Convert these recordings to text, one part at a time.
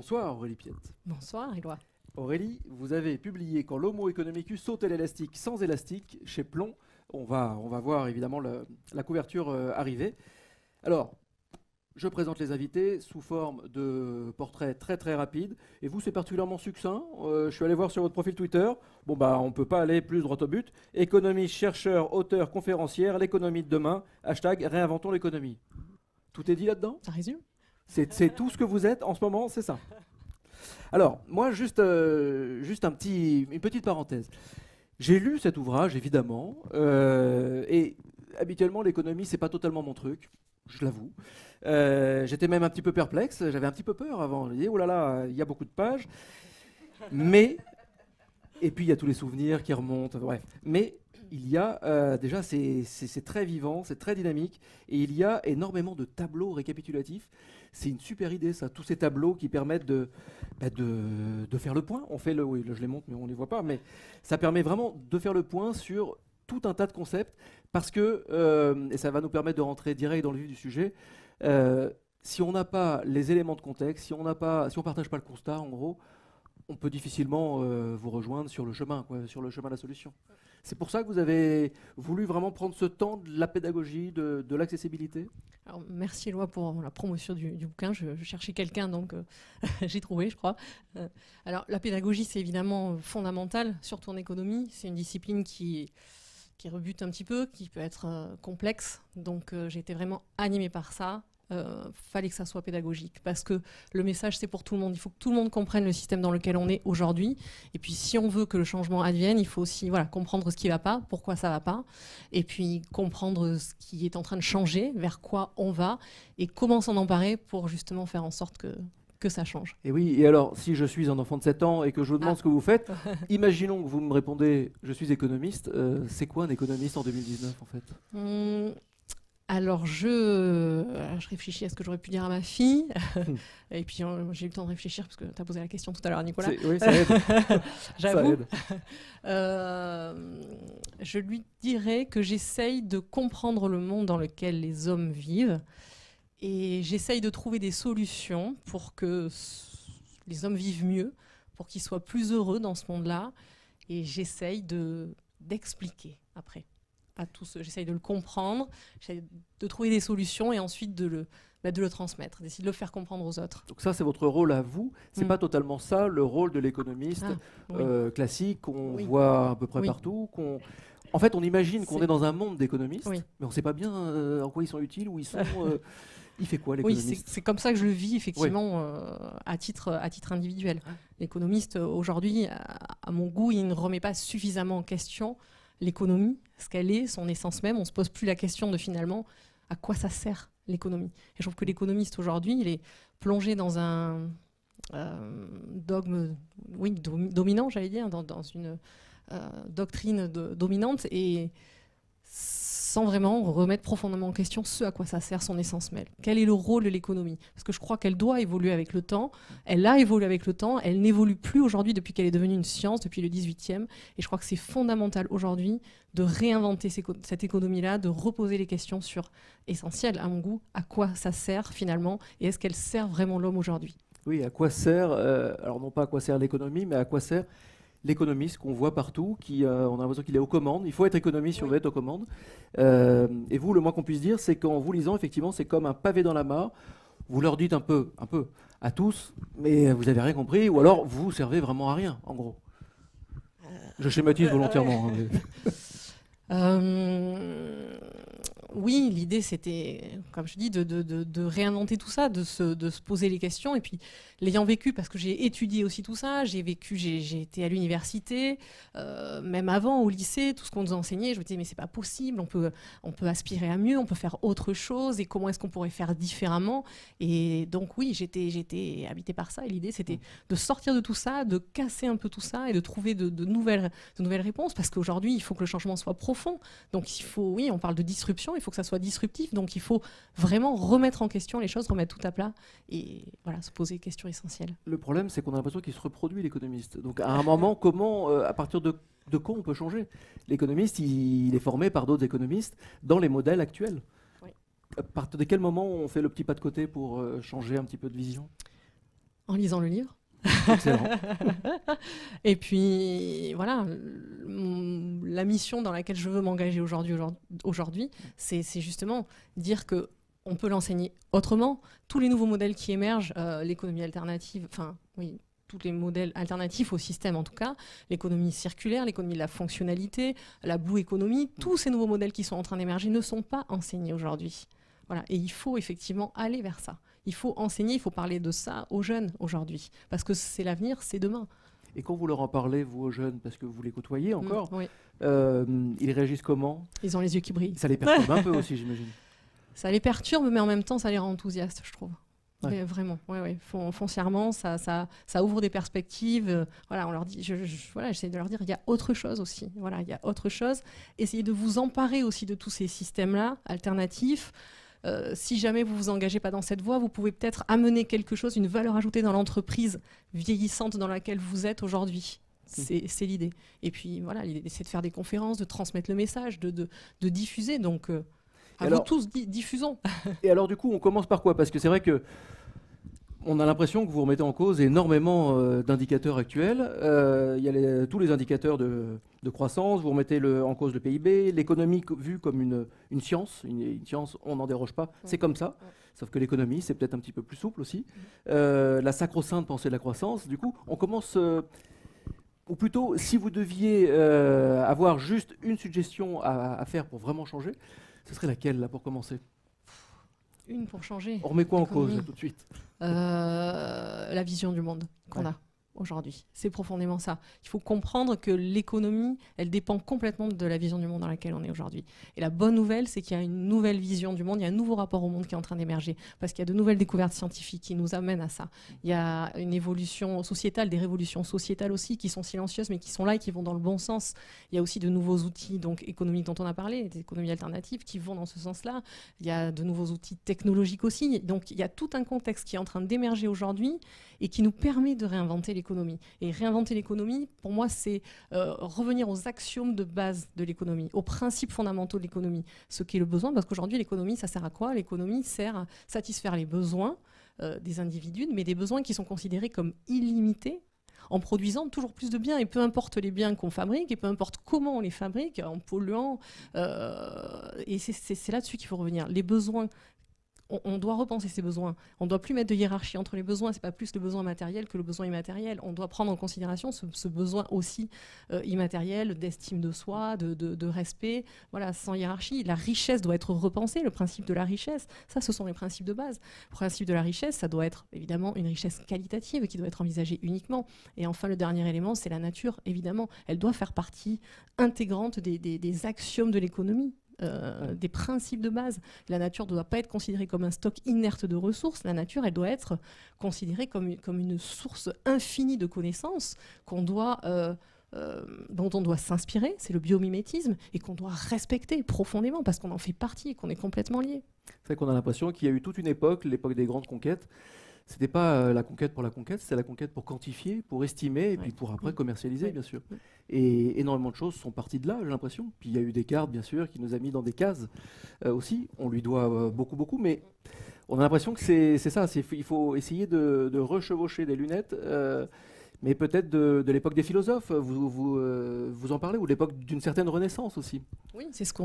Bonsoir Aurélie Piette. Bonsoir Éloi. Aurélie, vous avez publié Quand l'Homo economicus saute l'élastique sans élastique chez Plomb. On va voir évidemment la couverture arriver. Alors, je présente les invités sous forme de portraits très très rapides. Et vous, c'est particulièrement succinct. Je suis allé voir sur votre profil Twitter. Bon, bah, on ne peut pas aller plus droit au but. Économiste, chercheur, auteur, conférencière, l'économie de demain. Hashtag réinventons l'économie. Tout est dit là-dedans ? Ça résume ? C'est tout ce que vous êtes en ce moment, c'est ça. Alors, moi, juste une petite parenthèse. J'ai lu cet ouvrage, évidemment, et habituellement, l'économie, c'est pas totalement mon truc, je l'avoue. J'étais même un petit peu perplexe, j'avais un petit peu peur avant. Je me disais, oh là là, il y a beaucoup de pages. Mais, et puis il y a tous les souvenirs qui remontent, bref. Mais il y a, déjà, c'est très vivant, c'est très dynamique, et il y a énormément de tableaux récapitulatifs. C'est une super idée, ça, tous ces tableaux qui permettent de faire le point. Oui, je les montre, mais on ne les voit pas, mais ça permet vraiment de faire le point sur tout un tas de concepts, parce que, et ça va nous permettre de rentrer direct dans le vif du sujet, si on n'a pas les éléments de contexte, si on ne partage pas le constat, en gros, on peut difficilement vous rejoindre sur le chemin, sur le chemin de la solution. C'est pour ça que vous avez voulu vraiment prendre ce temps de la pédagogie, de l'accessibilité. Alors, merci Éloi pour la promotion du bouquin. Je cherchais quelqu'un, donc j'ai trouvé, je crois. Alors, la pédagogie, c'est évidemment fondamental, surtout en économie. C'est une discipline qui rebute un petit peu, qui peut être complexe. Donc, j'ai été vraiment animée par ça. Fallait que ça soit pédagogique, parce que le message, c'est pour tout le monde. Il faut que tout le monde comprenne le système dans lequel on est aujourd'hui. Et puis, si on veut que le changement advienne, il faut aussi comprendre ce qui ne va pas, pourquoi ça ne va pas, et puis comprendre ce qui est en train de changer, vers quoi on va, et comment s'en emparer pour justement faire en sorte que ça change. Et oui, et alors, si je suis un enfant de 7 ans et que je vous demande ce que vous faites, imaginons que vous me répondez « je suis économiste », c'est quoi un économiste en 2019 en fait ? Alors, je réfléchis à ce que j'aurais pu dire à ma fille. Et puis, j'ai eu le temps de réfléchir parce que tu as posé la question tout à l'heure, Nicolas. Oui, ça aide. J'avoue. Je lui dirais que j'essaye de comprendre le monde dans lequel les hommes vivent. Et j'essaye de trouver des solutions pour que les hommes vivent mieux, pour qu'ils soient plus heureux dans ce monde-là. Et j'essaye d'expliquer après. Pas tous, j'essaye de le comprendre, j'essaye de trouver des solutions et ensuite de le transmettre, d'essayer de le faire comprendre aux autres. Donc ça, c'est votre rôle à vous. C'est pas totalement ça le rôle de l'économiste classique qu'on voit à peu près partout. En fait, on imagine qu'on est dans un monde d'économistes, mais on ne sait pas bien en quoi ils sont utiles, où ils sont. Il fait quoi l'économiste ? Oui, c'est comme ça que je le vis effectivement à titre individuel. L'économiste aujourd'hui, à mon goût, il ne remet pas suffisamment en question l'économie, ce qu'elle est, son essence même. On ne se pose plus la question de finalement à quoi ça sert l'économie. Et je trouve que l'économiste aujourd'hui, il est plongé dans un dogme dominant, j'allais dire, dans une doctrine dominante et sans vraiment remettre profondément en question ce à quoi ça sert, son essence même. Quel est le rôle de l'économie ? Parce que je crois qu'elle doit évoluer avec le temps. Elle a évolué avec le temps. Elle n'évolue plus aujourd'hui depuis qu'elle est devenue une science, depuis le 18e. Et je crois que c'est fondamental aujourd'hui de réinventer cette économie-là, de reposer les questions sur, essentielles à mon goût, à quoi ça sert finalement et est-ce qu'elle sert vraiment l'homme aujourd'hui ? Oui, à quoi sert, alors non pas à quoi sert l'économie, mais à quoi sert l'économiste qu'on voit partout, on a l'impression qu'il est aux commandes. Il faut être économiste si on veut être aux commandes. Et vous, le moins qu'on puisse dire, c'est qu'en vous lisant, effectivement, c'est comme un pavé dans la mare. Vous leur dites un peu à tous, mais vous n'avez rien compris, ou alors vous servez vraiment à rien, en gros. Je schématise volontairement. Oui, l'idée c'était, comme je dis, de réinventer tout ça, de se poser les questions. Et puis, l'ayant vécu, parce que j'ai étudié aussi tout ça, j'ai été à l'université, même avant, au lycée, tout ce qu'on nous enseignait, je me disais, mais c'est pas possible, on peut aspirer à mieux, on peut faire autre chose, et comment est-ce qu'on pourrait faire différemment ? Et donc, oui, j'étais habitée par ça, et l'idée c'était de sortir de tout ça, de casser un peu tout ça, et de trouver de nouvelles réponses, parce qu'aujourd'hui, il faut que le changement soit profond. Donc, oui, on parle de disruption, il faut que ça soit disruptif, donc il faut vraiment remettre en question les choses, remettre tout à plat et se poser des questions essentielles. Le problème, c'est qu'on a l'impression qu'il se reproduit l'économiste. Donc à un moment, à partir de quoi on peut changer ? L'économiste, il est formé par d'autres économistes dans les modèles actuels. Oui. À partir de quel moment on fait le petit pas de côté pour changer un petit peu de vision ? En lisant le livre. Excellent. Et puis, voilà, la mission dans laquelle je veux m'engager aujourd'hui, c'est justement dire que on peut l'enseigner autrement. Tous les nouveaux modèles qui émergent, l'économie alternative, enfin, oui, tous les modèles alternatifs au système en tout cas, l'économie circulaire, l'économie de la fonctionnalité, la blue economy, tous ces nouveaux modèles qui sont en train d'émerger ne sont pas enseignés aujourd'hui. Voilà. Et il faut effectivement aller vers ça. Il faut enseigner, il faut parler de ça aux jeunes aujourd'hui. Parce que c'est l'avenir, c'est demain. Et quand vous leur en parlez, vous aux jeunes, parce que vous les côtoyez encore, Oui. ils réagissent comment? Ils ont les yeux qui brillent. Ça les perturbe un peu aussi, j'imagine. Ça les perturbe, mais en même temps, ça les rend enthousiastes, je trouve. Ouais. Mais vraiment, ouais. Foncièrement, ça ouvre des perspectives. Voilà, on leur dit, voilà, j'essaie de leur dire, il y a autre chose aussi. Voilà, il y a autre chose. Essayez de vous emparer aussi de tous ces systèmes-là, alternatifs. Si jamais vous vous engagez pas dans cette voie, vous pouvez peut-être amener quelque chose, une valeur ajoutée dans l'entreprise vieillissante dans laquelle vous êtes aujourd'hui. C'est l'idée. Et puis voilà, l'idée c'est de faire des conférences, de transmettre le message, de diffuser. Donc, vous tous, diffusons. Et alors du coup, on commence par quoi? Parce que c'est vrai que on a l'impression que vous remettez en cause énormément d'indicateurs actuels. Il y a tous les indicateurs de croissance, vous remettez en cause le PIB, l'économie vue comme une science. Une science, on n'en déroge pas, c'est comme ça. Sauf que l'économie, c'est peut-être un petit peu plus souple aussi. La sacro-sainte pensée de la croissance. Du coup, on commence... ou plutôt, si vous deviez avoir juste une suggestion à faire pour vraiment changer, ce serait laquelle, là, pour commencer? Une pour changer. On remet quoi en cause, là, tout de suite? La vision du monde qu'on a aujourd'hui. C'est profondément ça. Il faut comprendre que l'économie, elle dépend complètement de la vision du monde dans laquelle on est aujourd'hui. Et la bonne nouvelle, c'est qu'il y a une nouvelle vision du monde, il y a un nouveau rapport au monde qui est en train d'émerger, parce qu'il y a de nouvelles découvertes scientifiques qui nous amènent à ça. Il y a une évolution sociétale, des révolutions sociétales aussi, qui sont silencieuses, mais qui sont là et qui vont dans le bon sens. Il y a aussi de nouveaux outils donc, économiques dont on a parlé, des économies alternatives qui vont dans ce sens-là. Il y a de nouveaux outils technologiques aussi. Donc il y a tout un contexte qui est en train d'émerger aujourd'hui et qui nous permet de réinventer l'économie. Et réinventer l'économie, pour moi, c'est revenir aux axiomes de base de l'économie, aux principes fondamentaux de l'économie. Ce qu'est le besoin, parce qu'aujourd'hui, l'économie, ça sert à quoi? L'économie sert à satisfaire les besoins des individus, mais des besoins qui sont considérés comme illimités en produisant toujours plus de biens. Et peu importe les biens qu'on fabrique, et peu importe comment on les fabrique, en polluant. Et c'est là-dessus qu'il faut revenir. Les besoins... On doit repenser ces besoins. On ne doit plus mettre de hiérarchie entre les besoins. Ce n'est pas plus le besoin matériel que le besoin immatériel. On doit prendre en considération ce besoin aussi immatériel, d'estime de soi, de respect. Voilà, sans hiérarchie. La richesse doit être repensée, le principe de la richesse. Ça, ce sont les principes de base. Le principe de la richesse, ça doit être évidemment une richesse qualitative qui doit être envisagée uniquement. Et enfin, le dernier élément, c'est la nature, évidemment. Elle doit faire partie intégrante des axiomes de l'économie. Des principes de base. La nature ne doit pas être considérée comme un stock inerte de ressources. La nature, elle doit être considérée comme une source infinie de connaissances dont on doit s'inspirer, c'est le biomimétisme, et qu'on doit respecter profondément parce qu'on en fait partie et qu'on est complètement liés. C'est vrai qu'on a l'impression qu'il y a eu toute une époque, l'époque des grandes conquêtes. C'était pas la conquête pour la conquête, c'était la conquête pour quantifier, pour estimer, et puis pour après commercialiser, bien sûr. Et énormément de choses sont parties de là, j'ai l'impression. Puis il y a eu Descartes, bien sûr, qui nous a mis dans des cases aussi. On lui doit beaucoup, mais on a l'impression que c'est ça. Il faut essayer de rechevaucher des lunettes, mais peut-être de l'époque des philosophes. Vous en parlez, ou de l'époque d'une certaine renaissance aussi. Oui, c'est ce que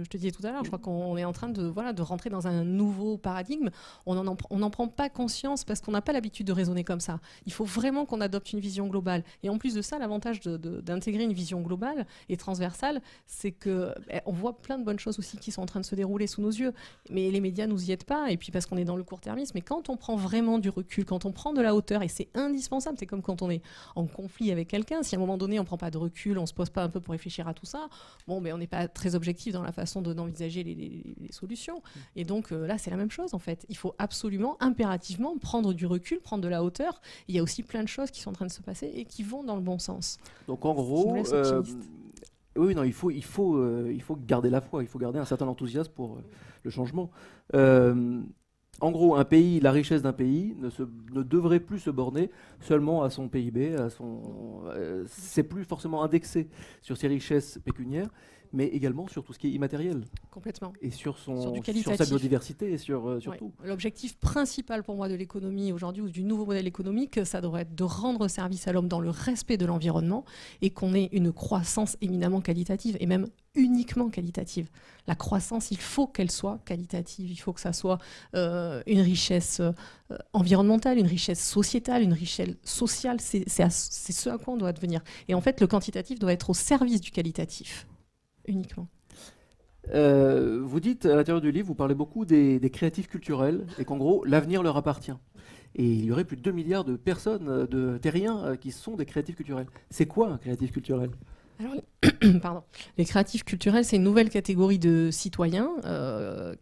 je te disais tout à l'heure. Je crois qu'on est en train de rentrer dans un nouveau paradigme. On n'en prend pas conscience parce qu'on n'a pas l'habitude de raisonner comme ça. Il faut vraiment qu'on adopte une vision globale. Et en plus de ça, l'avantage d'intégrer une vision globale et transversale, c'est qu'on voit plein de bonnes choses aussi qui sont en train de se dérouler sous nos yeux. Mais les médias nous y aident pas, et puis parce qu'on est dans le court-termisme. Mais quand on prend vraiment du recul, quand on prend de la hauteur, et c'est indispensable, c'est comme quand on est en conflit avec quelqu'un, si à un moment donné on ne prend pas de recul, on ne se pose pas un peu pour réfléchir à tout ça, bon, mais on n'est pas très objectif dans la façon d'envisager les solutions. Et donc là, c'est la même chose en fait. Il faut absolument, impérativement prendre du recul, prendre de la hauteur. Il y a aussi plein de choses qui sont en train de se passer et qui vont dans le bon sens. Donc en gros, oui, non, il faut garder la foi, il faut garder un certain enthousiasme pour le changement. En gros, un pays, la richesse d'un pays ne devrait plus se borner seulement à son PIB, c'est plus forcément indexé sur ses richesses pécuniaires, mais également sur tout ce qui est immatériel. Complètement. Et sur Sur du sa qualitatif. biodiversité et sur Ouais. tout. L'objectif principal pour moi de l'économie aujourd'hui, ou du nouveau modèle économique, ça devrait être de rendre service à l'homme dans le respect de l'environnement et qu'on ait une croissance éminemment qualitative et même uniquement qualitative. La croissance, il faut qu'elle soit qualitative, il faut que ça soit une richesse environnementale, une richesse sociétale, une richesse sociale, c'est ce à quoi on doit devenir. Et en fait, le quantitatif doit être au service du qualitatif, uniquement. Vous dites à l'intérieur du livre, vous parlez beaucoup des créatifs culturels et qu'en gros, l'avenir leur appartient. Et il y aurait plus de 2 milliards de personnes, de terriens, qui sont des créatifs culturels. C'est quoi un créatif culturel ? Alors, pardon. Les créatifs culturels, c'est une nouvelle catégorie de citoyens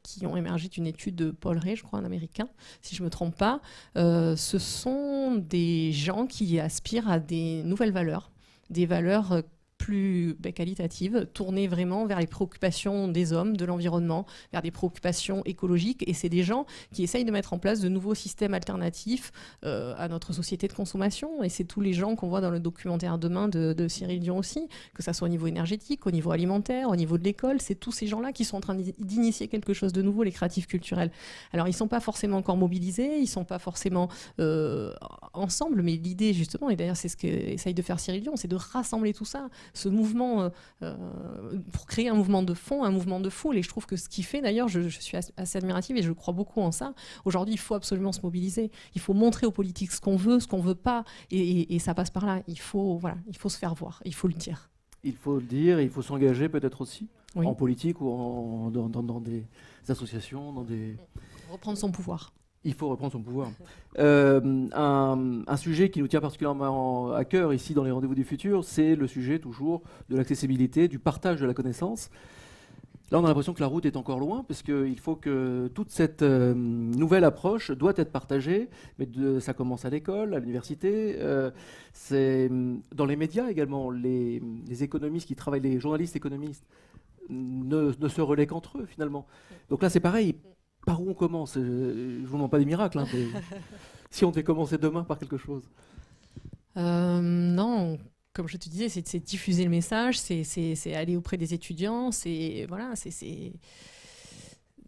qui ont émergé d'une étude de Paul Ray, je crois, un Américain, si je ne me trompe pas. Ce sont des gens qui aspirent à des nouvelles valeurs, des valeurs plus qualitatives, tournées vraiment vers les préoccupations des hommes, de l'environnement, vers des préoccupations écologiques. Et c'est des gens qui essayent de mettre en place de nouveaux systèmes alternatifs à notre société de consommation. Et c'est tous les gens qu'on voit dans le documentaire Demain de Cyril Dion aussi, que ça soit au niveau énergétique, au niveau alimentaire, au niveau de l'école. C'est tous ces gens-là qui sont en train d'initier quelque chose de nouveau, les créatifs culturels. Alors, ils ne sont pas forcément encore mobilisés, ils ne sont pas forcément ensemble, mais l'idée, justement, et d'ailleurs, c'est ce qu'essaye de faire Cyril Dion, c'est de rassembler tout ça, ce mouvement, pour créer un mouvement de fond, un mouvement de foule. Et je trouve que ce qu'il fait, d'ailleurs, je suis assez admirative et je crois beaucoup en ça. Aujourd'hui, il faut absolument se mobiliser. Il faut montrer aux politiques ce qu'on veut pas. Et ça passe par là. Il faut se faire voir. Il faut le dire. Il faut le dire, il faut s'engager peut-être aussi, oui, en politique ou dans des associations, dans des... Reprendre son pouvoir. Il faut reprendre son pouvoir. Un sujet qui nous tient particulièrement à cœur ici dans les Rendez-vous du futur, c'est le sujet toujours de l'accessibilité, du partage de la connaissance. Là, on a l'impression que la route est encore loin, parce qu'il faut que toute cette nouvelle approche doit être partagée, mais ça commence à l'école, à l'université, c'est dans les médias également. Les économistes qui travaillent, les journalistes économistes, ne se relaient qu'entre eux, finalement. Donc là, c'est pareil. Par où on commence? Je ne vous demande pas des miracles, hein, mais si on devait commencer demain par quelque chose. Non, comme je te disais, c'est diffuser le message, c'est aller auprès des étudiants, voilà,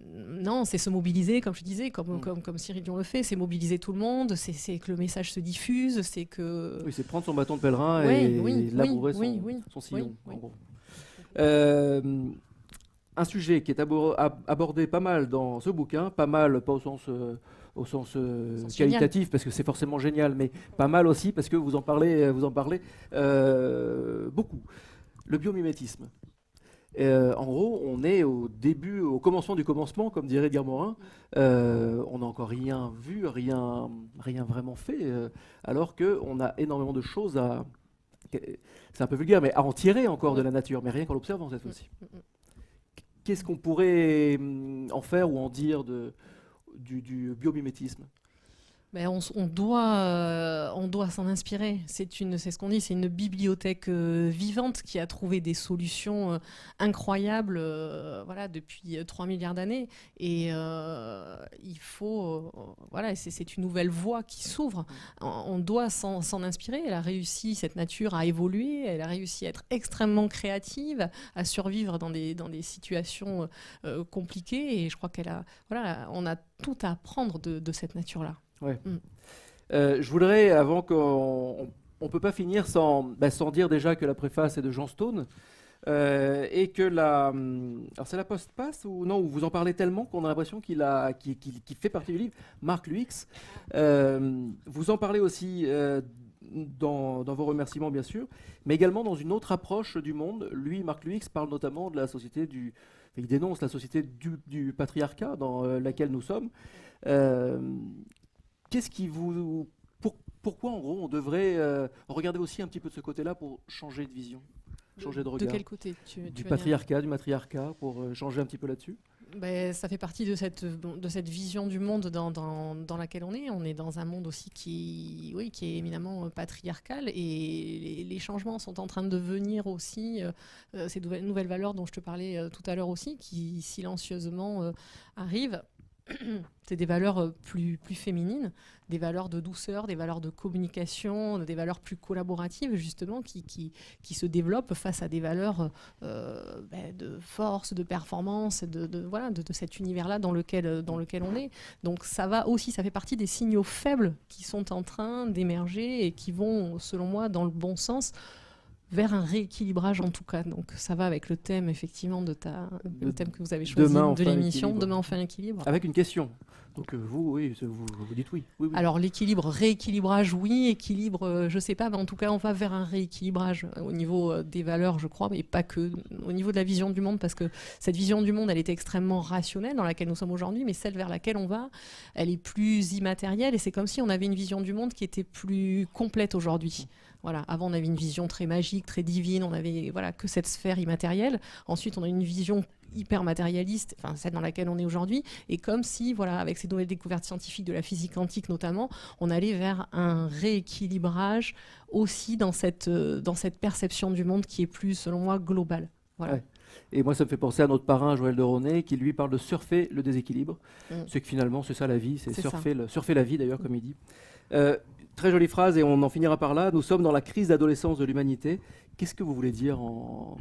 non, c'est se mobiliser, comme je disais, comme Cyril Dion le fait, c'est mobiliser tout le monde, c'est que le message se diffuse, c'est que... Oui, c'est prendre son bâton de pèlerin et labourer son sillon, en gros. Un sujet qui est abordé pas mal dans ce bouquin, pas mal, pas au sens qualitatif, parce que c'est forcément génial, mais pas mal aussi, parce que vous en parlez beaucoup. Le biomimétisme. En gros, on est au commencement du commencement, comme dirait Edgar Morin. On n'a encore rien vu, rien vraiment fait, alors qu'on a énormément de choses c'est un peu vulgaire, mais à en tirer encore de la nature, mais rien qu'en l'observant cette fois-ci. Qu'est-ce qu'on pourrait en faire ou en dire du biomimétisme? Ben on doit s'en inspirer. C'est ce qu'on dit, c'est une bibliothèque vivante qui a trouvé des solutions incroyables voilà, depuis 3 milliards d'années. Et il faut... voilà, c'est une nouvelle voie qui s'ouvre. On doit s'en inspirer. Elle a réussi, cette nature, à évoluer. Elle a réussi à être extrêmement créative, à survivre dans des situations compliquées. Et je crois on a tout à apprendre de cette nature-là. Ouais. Je voudrais, avant qu'on ne peut pas finir sans dire déjà que la préface est de Jean Stone et que alors c'est la postface ou non, où vous en parlez tellement qu'on a l'impression qu'il fait partie du livre. Marc Luix, vous en parlez aussi dans vos remerciements bien sûr, mais également dans une autre approche du monde. Lui, Marc Luix, parle notamment de la société il dénonce la société du patriarcat dans laquelle nous sommes. Qu'est-ce qui pourquoi en gros on devrait regarder aussi un petit peu de ce côté-là pour changer de vision, changer de regard? De quel côté du patriarcat, du matriarcat, pour changer un petit peu là-dessus? Ça fait partie de cette vision du monde dans laquelle on est. On est dans un monde aussi qui est éminemment patriarcal et les changements sont en train de venir aussi. Ces nouvelles valeurs dont je te parlais tout à l'heure aussi, qui silencieusement arrivent. c'est des valeurs plus féminines, des valeurs de douceur, des valeurs de communication, des valeurs plus collaboratives, justement, qui se développent face à des valeurs de force, de performance, voilà, de cet univers-là dans lequel on est. Donc ça fait partie des signaux faibles qui sont en train d'émerger et qui vont, selon moi, dans le bon sens, vers un rééquilibrage en tout cas. Donc ça va avec le thème effectivement le thème que vous avez choisi de l'émission, Demain enfin équilibre. Avec une question. Donc vous dites oui. Oui. Alors l'équilibre, rééquilibrage, oui, équilibre, je sais pas, mais en tout cas on va vers un rééquilibrage au niveau des valeurs, je crois, mais pas que, au niveau de la vision du monde, parce que cette vision du monde, elle était extrêmement rationnelle dans laquelle nous sommes aujourd'hui, mais celle vers laquelle on va, elle est plus immatérielle, et c'est comme si on avait une vision du monde qui était plus complète aujourd'hui. Voilà. Avant, on avait une vision très magique, très divine, on avait que cette sphère immatérielle. Ensuite, on a une vision hyper matérialiste, enfin celle dans laquelle on est aujourd'hui, et comme si, avec ces nouvelles découvertes scientifiques de la physique quantique notamment, on allait vers un rééquilibrage aussi dans cette perception du monde qui est plus, selon moi, globale. Voilà. Ouais. Et moi, ça me fait penser à notre parrain Joël de Ronet, qui lui parle de surfer le déséquilibre. C'est que finalement, c'est ça la vie, c'est surfer la vie d'ailleurs, comme il dit. Très jolie phrase, et on en finira par là. Nous sommes dans la crise d'adolescence de l'humanité. Qu'est-ce que vous voulez dire en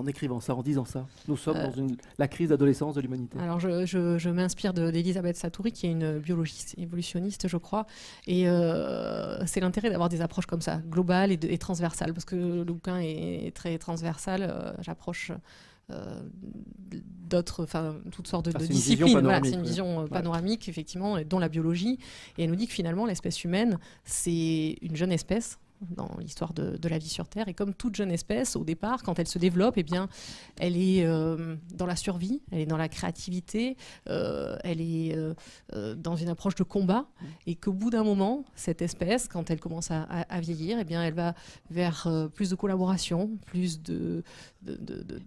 écrivant ça, en disant ça? Nous sommes dans la crise d'adolescence de l'humanité. Alors, je m'inspire d'Elisabeth Satouri, qui est une biologiste évolutionniste, je crois. Et c'est l'intérêt d'avoir des approches comme ça, globales et transversales, parce que le bouquin est très transversal. J'approche toutes sortes de disciplines. C'est une vision panoramique, effectivement, dont la biologie. Et elle nous dit que finalement, l'espèce humaine, c'est une jeune espèce dans l'histoire de la vie sur Terre. Et comme toute jeune espèce, au départ, quand elle se développe, eh bien, elle est dans la survie, elle est dans la créativité, elle est dans une approche de combat. Et qu'au bout d'un moment, cette espèce, quand elle commence à vieillir, eh bien, elle va vers plus de collaboration, plus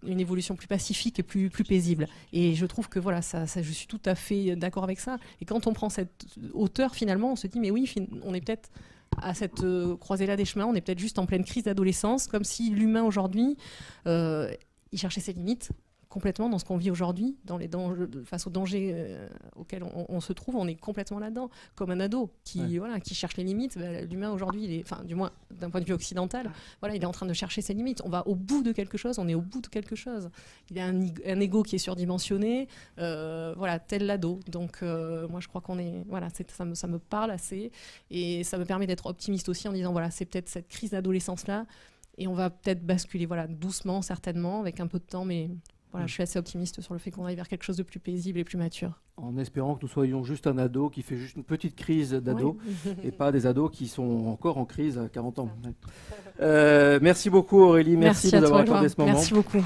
une évolution plus pacifique et plus paisible. Et je trouve que je suis tout à fait d'accord avec ça. Et quand on prend cette hauteur, finalement, on se dit, mais oui, on est peut-être à cette croisée-là des chemins, on est peut-être juste en pleine crise d'adolescence, comme si l'humain aujourd'hui, il cherchait ses limites complètement dans ce qu'on vit aujourd'hui, face aux dangers auxquels on se trouve, on est complètement là-dedans, comme un ado qui cherche les limites. L'humain aujourd'hui, du moins d'un point de vue occidental, il est en train de chercher ses limites. On va au bout de quelque chose, on est au bout de quelque chose. Il a un ego qui est surdimensionné, tel l'ado. Donc moi je crois qu'on est, ça me parle assez, et ça me permet d'être optimiste aussi en disant c'est peut-être cette crise d'adolescence-là, et on va peut-être basculer doucement, certainement, avec un peu de temps, mais je suis assez optimiste sur le fait qu'on aille vers quelque chose de plus paisible et plus mature. En espérant que nous soyons juste un ado qui fait juste une petite crise d'ado, et pas des ados qui sont encore en crise à 40 ans. Merci beaucoup Aurélie, merci de nous avoir accordé ce moment. Merci beaucoup.